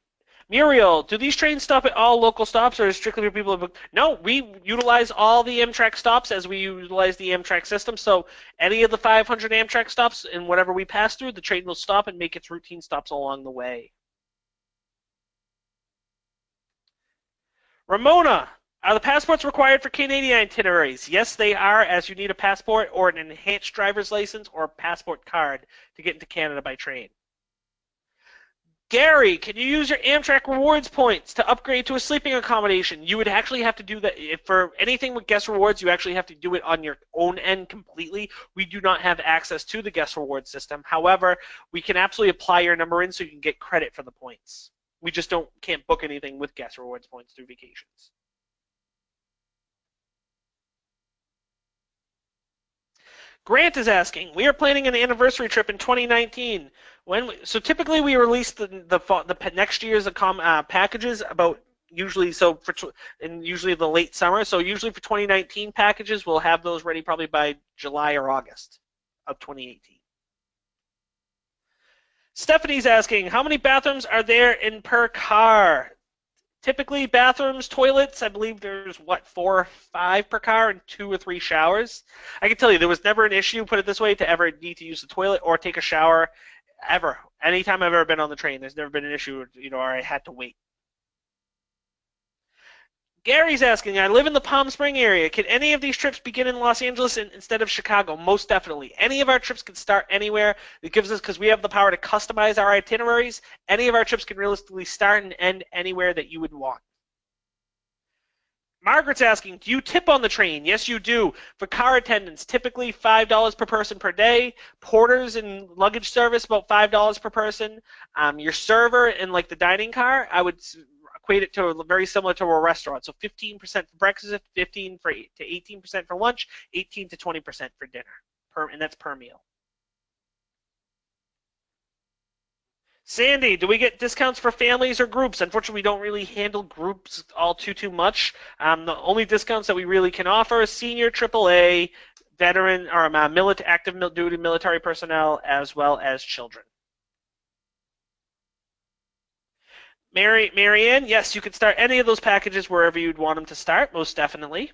Muriel, do these trains stop at all local stops, or is it strictly for people who book? No, we utilize all the Amtrak stops as we utilize the Amtrak system. So any of the 500 Amtrak stops and whatever we pass through, the train will stop and make its routine stops along the way. Ramona, are the passports required for Canadian itineraries? Yes, they are, as you need a passport or an enhanced driver's license or a passport card to get into Canada by train. Gary, can you use your Amtrak rewards points to upgrade to a sleeping accommodation? You would actually have to do that. If for anything with guest rewards, you actually have to do it on your own end completely. We do not have access to the guest reward system. However, we can absolutely apply your number in so you can get credit for the points. We just can't book anything with guest rewards points through vacations. Grant is asking, we are planning an anniversary trip in 2019. So typically we release the next year's packages about usually usually the late summer. So usually for 2019 packages, we'll have those ready probably by July or August of 2018. Stephanie's asking, how many bathrooms are there in per car? Typically, bathrooms, toilets, I believe there's, 4 or 5 per car and 2 or 3 showers. I can tell you, there was never an issue, put it this way, to ever need to use the toilet or take a shower, ever. Anytime I've ever been on the train, there's never been an issue, or I had to wait. Gary's asking, I live in the Palm Spring area. Can any of these trips begin in Los Angeles instead of Chicago? Most definitely. Any of our trips can start anywhere. It gives us, because we have the power to customize our itineraries, any of our trips can realistically start and end anywhere that you would want. Margaret's asking, do you tip on the train? Yes, you do. For car attendants, typically $5 per person per day. Porters and luggage service, about $5 per person. Your server in like the dining car, I would equate it to very similar to a restaurant. So 15% for breakfast, 15 to 18% for lunch, 18 to 20% for dinner, and that's per meal. Sandy, do we get discounts for families or groups? Unfortunately, we don't really handle groups all too much. The only discounts that we really can offer is senior AAA, veteran or active duty military personnel, as well as children. Marianne, yes, you can start any of those packages wherever you'd want them to start, most definitely.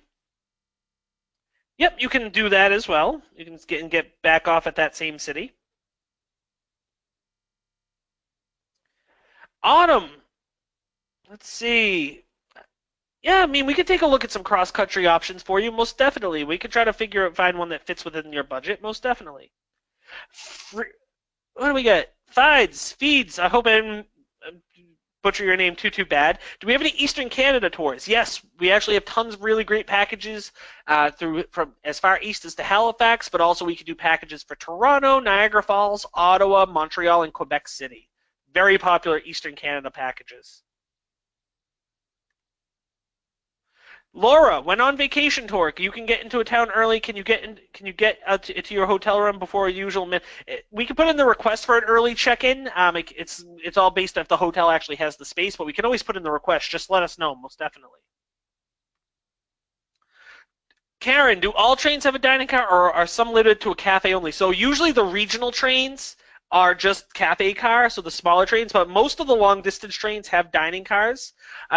Yep, you can do that as well. You can get back off at that same city. Autumn, let's see. Yeah, I mean, we could take a look at some cross-country options for you, most definitely. We could try to find one that fits within your budget, most definitely. What do we get? Feeds. I hope I didn't butcher your name too bad. Do we have any Eastern Canada tours? Yes, we actually have tons of really great packages from as far east as to Halifax, but also we could do packages for Toronto, Niagara Falls, Ottawa, Montreal, and Quebec City. Very popular Eastern Canada packages. Laura, when on vacation tour, you can get into a town early. Can you get to your hotel room before usual? We can put in the request for an early check-in. It's all based on if the hotel actually has the space, but we can always put in the request. Just let us know, most definitely. Karen, do all trains have a dining car, or are some limited to a cafe only? So usually the regional trains are just cafe cars, so the smaller trains, but most of the long distance trains have dining cars.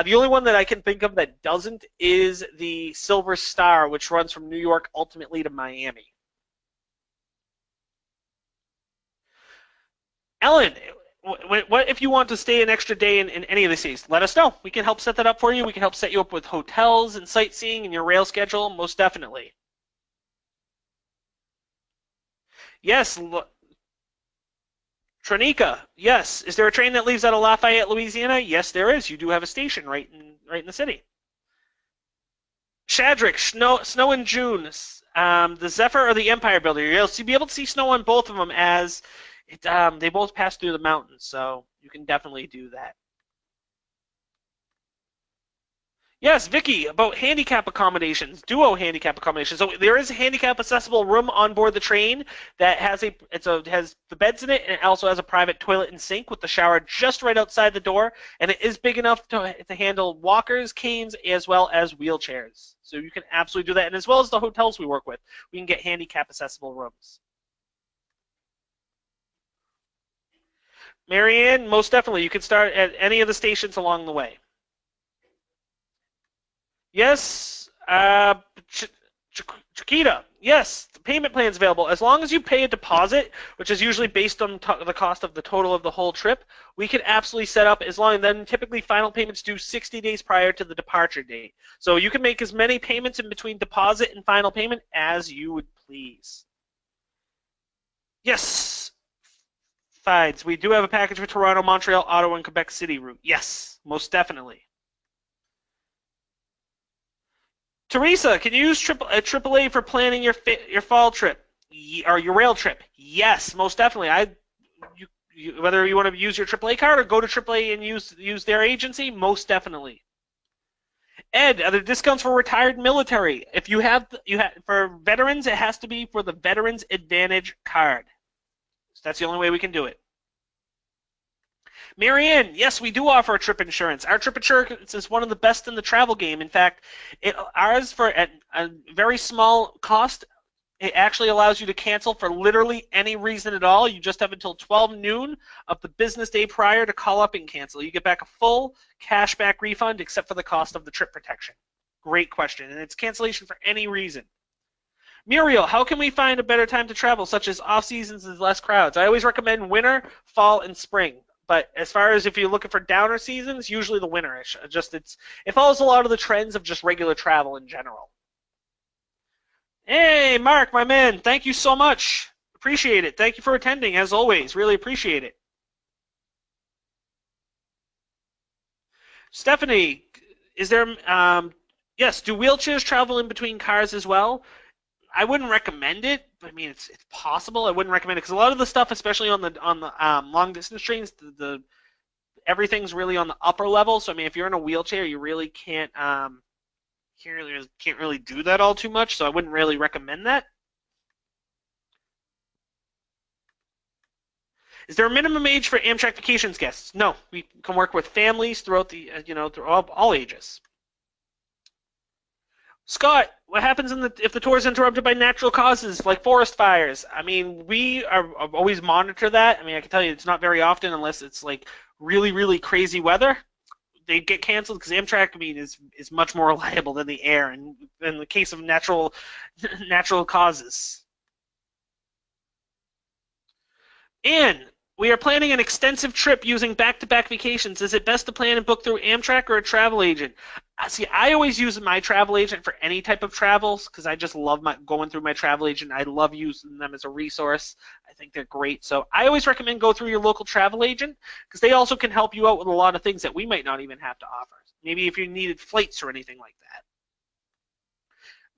The only one that I can think of that doesn't is the Silver Star, which runs from New York ultimately to Miami. Ellen, what if you want to stay an extra day in any of the cities? Let us know. We can help set that up for you. We can help set you up with hotels and sightseeing and your rail schedule, most definitely. Yes, Tronika, yes. Is there a train that leaves out of Lafayette, Louisiana? Yes, there is. You do have a station right in the city. Shadrick, snow in June. The Zephyr or the Empire Builder. You'll be able to see snow on both of them as they both pass through the mountains, so you can definitely do that. Yes, Vicky, about handicap accommodations, duo handicap accommodations. So there is a handicap accessible room on board the train that has the beds in it, and it also has a private toilet and sink with the shower just right outside the door, and it is big enough to handle walkers, canes, as well as wheelchairs. So you can absolutely do that, and as well as the hotels we work with, we can get handicap accessible rooms. Marianne, most definitely, you can start at any of the stations along the way. Yes, Chiquita. Yes, the payment plan is available. As long as you pay a deposit, which is usually based on the cost of the total of the whole trip, we can absolutely set up as long. Then typically final payments due 60 days prior to the departure date. So you can make as many payments in between deposit and final payment as you would please. Yes, Fides. We do have a package for Toronto, Montreal, Ottawa, and Quebec City route. Yes, most definitely. Teresa, can you use AAA for planning your fall trip or your rail trip? Yes, most definitely. Whether you want to use your AAA card or go to AAA and use their agency, most definitely. Ed, are there discounts for retired military? If you have for veterans, it has to be for the Veterans Advantage card. So that's the only way we can do it. Marianne, yes, we do offer a trip insurance. Our trip insurance is one of the best in the travel game. In fact, ours for at a very small cost, it actually allows you to cancel for literally any reason at all. You just have until 12 noon of the business day prior to call up and cancel. You get back a full cashback refund except for the cost of the trip protection. Great question, and it's cancellation for any reason. Muriel, how can we find a better time to travel, such as off seasons and less crowds? I always recommend winter, fall, and spring. But as far as if you're looking for downer seasons, usually the winterish. It follows a lot of the trends of just regular travel in general. Hey, Mark, my man, thank you so much. Appreciate it. Thank you for attending, as always. Really appreciate it. Stephanie, is there? Yes. Do wheelchairs travel in between cars as well? I wouldn't recommend it. But I mean, it's possible. I wouldn't recommend it because a lot of the stuff, especially on the long distance trains, the everything's really on the upper level. So I mean, if you're in a wheelchair, you really can't really do that all too much. So I wouldn't really recommend that. Is there a minimum age for Amtrak Vacations guests? No, we can work with families throughout through all ages. Scott, what happens if the tour is interrupted by natural causes like forest fires? I mean, we always monitor that. I mean, I can tell you it's not very often unless it's like really, really crazy weather. They get canceled because Amtrak, I mean, is much more reliable than the air, and in the case of natural causes. And we are planning an extensive trip using back-to-back vacations. Is it best to plan and book through Amtrak or a travel agent? See, I always use my travel agent for any type of travels because I just love going through my travel agent. I love using them as a resource. I think they're great. So I always recommend go through your local travel agent because they also can help you out with a lot of things that we might not even have to offer. Maybe if you needed flights or anything like that.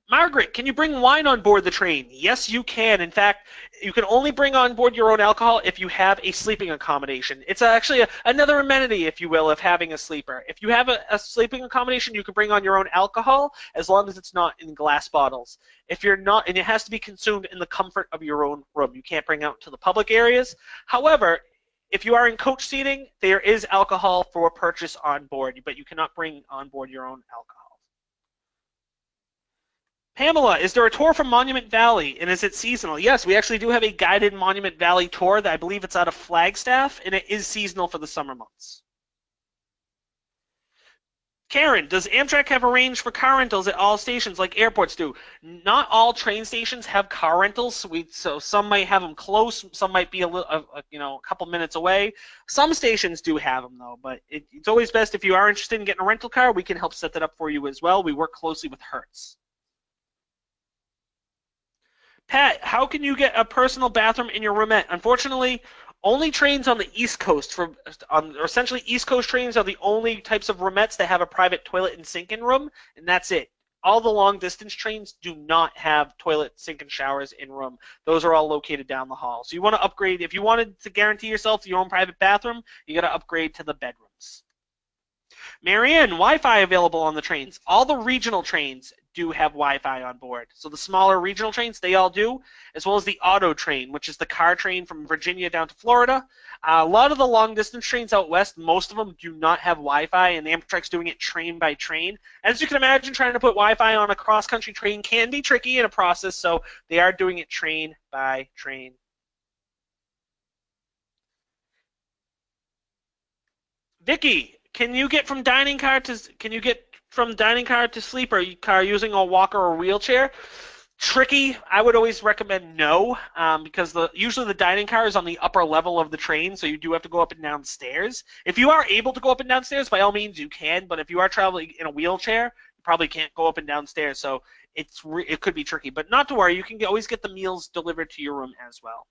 Margaret, can you bring wine on board the train? Yes, you can. In fact, you can only bring on board your own alcohol if you have a sleeping accommodation. It's actually another amenity, if you will, of having a sleeper. If you have a sleeping accommodation, you can bring on your own alcohol as long as it's not in glass bottles. If you're not, and it has to be consumed in the comfort of your own room. You can't bring out to the public areas. However, if you are in coach seating, there is alcohol for purchase on board, but you cannot bring on board your own alcohol. Pamela, is there a tour from Monument Valley, and is it seasonal? Yes, we actually do have a guided Monument Valley tour that I believe it's out of Flagstaff, and it is seasonal for the summer months. Karen, does Amtrak have arranged for car rentals at all stations like airports do? Not all train stations have car rentals, so some might have them close, some might be a couple minutes away. Some stations do have them though, but it's always best if you are interested in getting a rental car, we can help set that up for you as well. We work closely with Hertz. Pat, how can you get a personal bathroom in your roomette? Unfortunately, only trains on the East Coast, essentially East Coast trains are the only types of roomettes that have a private toilet and sink-in room, and that's it. all the long distance trains do not have toilet, sink, and showers in room. Those are all located down the hall. So you want to upgrade. If you wanted to guarantee yourself your own private bathroom, you got to upgrade to the bedrooms. Marianne, Wi-Fi available on the trains. All the regional trains do have Wi-Fi on board. So the smaller regional trains, they all do, as well as the auto train, which is the car train from Virginia down to Florida. A lot of the long-distance trains out west, most of them do not have Wi-Fi, and Amtrak's doing it train by train. As you can imagine, trying to put Wi-Fi on a cross-country train can be tricky in a process, so they are doing it train by train. Vicky, can you get from dining car to sleeper car using a walker or wheelchair? Tricky. I would always recommend no, because usually the dining car is on the upper level of the train, so you do have to go up and down stairs. If you are able to go up and down stairs, by all means you can, but if you are traveling in a wheelchair, you probably can't go up and down stairs, so it could be tricky. But not to worry, you can always get the meals delivered to your room as well.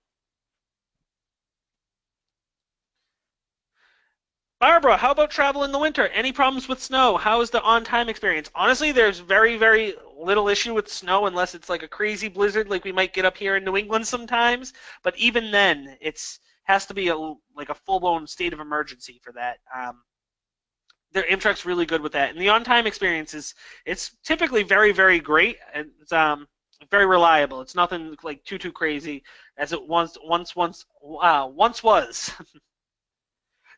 Barbara, how about travel in the winter? Any problems with snow? How is the on-time experience? Honestly, there's very, very little issue with snow unless it's like a crazy blizzard like we might get up here in New England sometimes. But even then, it's has to be like a full-blown state of emergency for that. Their Amtrak's really good with that, and the on-time experience it's typically very, very great. And it's very reliable. It's nothing like too crazy as it once was.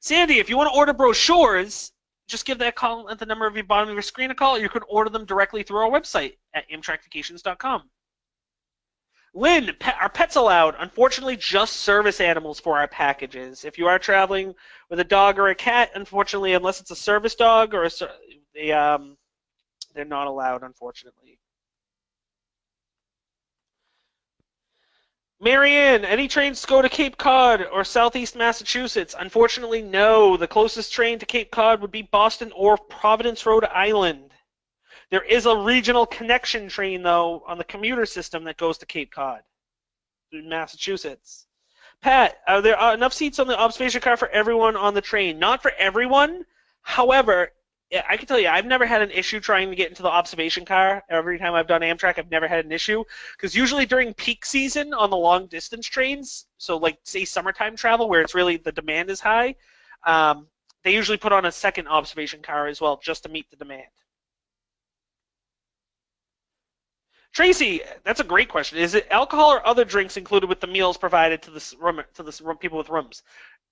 Sandy, if you want to order brochures, just give that call at the number of your bottom of your screen a call, or you can order them directly through our website at amtrakvacations.com. Lynn, are pets allowed? Unfortunately, just service animals for our packages. If you are traveling with a dog or a cat, unfortunately, unless it's a service dog or they're not allowed, unfortunately. Marianne, any trains go to Cape Cod or Southeast Massachusetts? Unfortunately, no. The closest train to Cape Cod would be Boston or Providence, Rhode Island. There is a regional connection train, though, on the commuter system that goes to Cape Cod in Massachusetts. Pat, are there enough seats on the observation car for everyone on the train? Not for everyone. However, yeah, I can tell you, I've never had an issue trying to get into the observation car. Every time I've done Amtrak, I've never had an issue. Because usually during peak season on the long distance trains, so like say summertime travel where it's really the demand is high, they usually put on a second observation car as well just to meet the demand. Tracy, that's a great question. Is it alcohol or other drinks included with the meals provided to the people with rooms?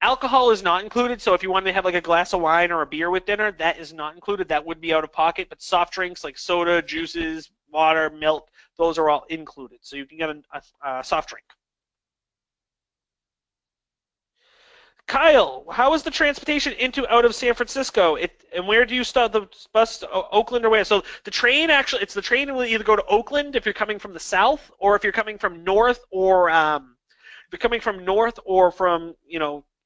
Alcohol is not included, so if you wanted to have like a glass of wine or a beer with dinner, that is not included. That would be out of pocket, but soft drinks like soda, juices, water, milk, those are all included. So you can get a soft drink. Kyle, how is the transportation into out of San Francisco? And where do you stop the bus? Oakland or where? So the train actually, the train will either go to Oakland if you're coming from the south, or if you're coming from north, or if you're coming from north, or from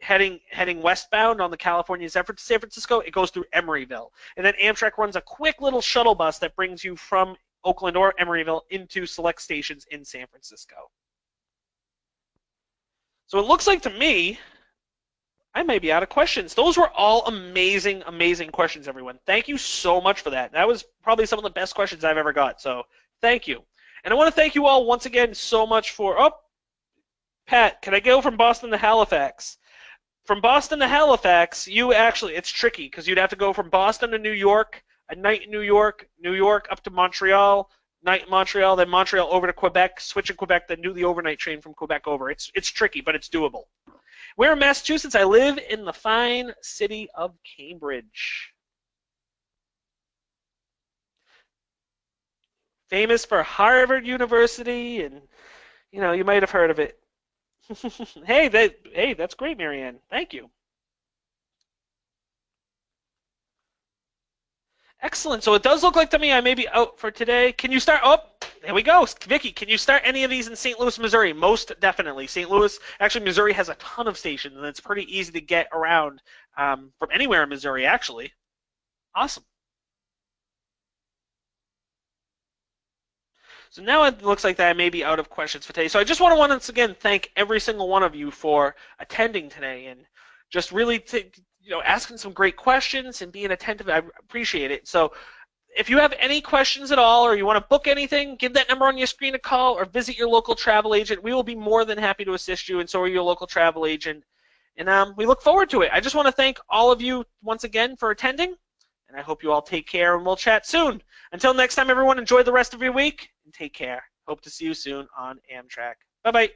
heading westbound on the California Zephyr to San Francisco, it goes through Emeryville, and then Amtrak runs a quick little shuttle bus that brings you from Oakland or Emeryville into select stations in San Francisco. So it looks like to me, I may be out of questions. Those were all amazing, amazing questions, everyone. Thank you so much for that. That was probably some of the best questions I've ever got, so thank you. And I want to thank you all once again so much for... Oh, Pat, can I go from Boston to Halifax? From Boston to Halifax, it's tricky, because you'd have to go from Boston to New York, a night in New York, New York up to Montreal, night in Montreal, then Montreal over to Quebec, switch in Quebec, then do the overnight train from Quebec over. It's tricky, but it's doable. Where in Massachusetts? I live in the fine city of Cambridge. Famous for Harvard University, and you might have heard of it. Hey, that's great, Marianne. Thank you. Excellent. So it does look like to me I may be out for today. Can you start? Oh, there we go. Vicky, can you start any of these in St. Louis, Missouri? Most definitely. St. Louis, actually, Missouri has a ton of stations, and it's pretty easy to get around from anywhere in Missouri, actually. Awesome. So now it looks like that I may be out of questions for today. So I just want to once again thank every single one of you for attending today and just really asking some great questions and being attentive. I appreciate it. So if you have any questions at all or you want to book anything, give that number on your screen a call or visit your local travel agent. We will be more than happy to assist you, and so are your local travel agent. And we look forward to it. I just want to thank all of you once again for attending, and I hope you all take care, and we'll chat soon. Until next time, everyone, enjoy the rest of your week, and take care. Hope to see you soon on Amtrak. Bye-bye.